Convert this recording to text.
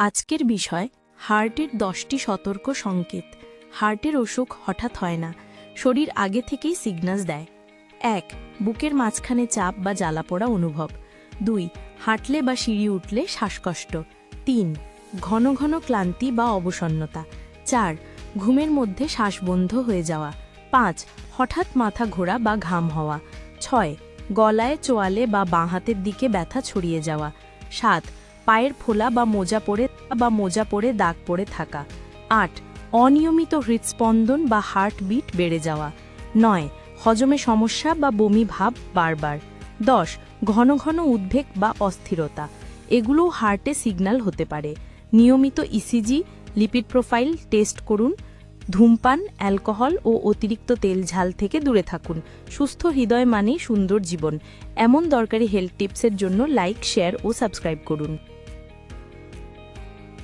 আজকের বিষয় হার্টের 10টি সতর্ক সংকেত। হার্টের অসুখ হঠাৎ হয় না, শরীর আগে থেকেই সিগন্যাল দেয়। 1. বুকের মাঝখানে চাপ বা জ্বালাপোড়া অনুভব। 2. হাঁটলে বা সিঁড়ি উঠলে শ্বাসকষ্ট। 3. ঘন ঘন ক্লান্তি বা অবসন্নতা। 4. ঘুমের মধ্যে শ্বাস বন্ধ হয়ে যাওয়া। 5. হঠাৎ মাথা ঘোরা বা ঘাম হওয়া। 6. গলায়, চোয়ালে বা বাঁ হাতের দিকে ব্যথা ছড়িয়ে যাওয়া। 7. পায়ের ফোলা বা মোজা পড়ে দাগ পড়ে থাকা। 8. অনিয়মিত হৃদস্পন্দন বা হার্টবিট বেড়ে যাওয়া। 9. হজমে সমস্যা বা বমি ভাব বারবার। 10. ঘন ঘন উদ্বেগ বা অস্থিরতা। এগুলোও হার্টে সিগন্যাল হতে পারে। নিয়মিত ইসিজি, লিপিড প্রোফাইল টেস্ট করুন। ধূমপান, অ্যালকোহল ও অতিরিক্ত তেল ঝাল থেকে দূরে থাকুন। সুস্থ হৃদয় মানেই সুন্দর জীবন। এমন দরকারি হেলথ টিপসের জন্য লাইক, শেয়ার ও সাবস্ক্রাইব করুন।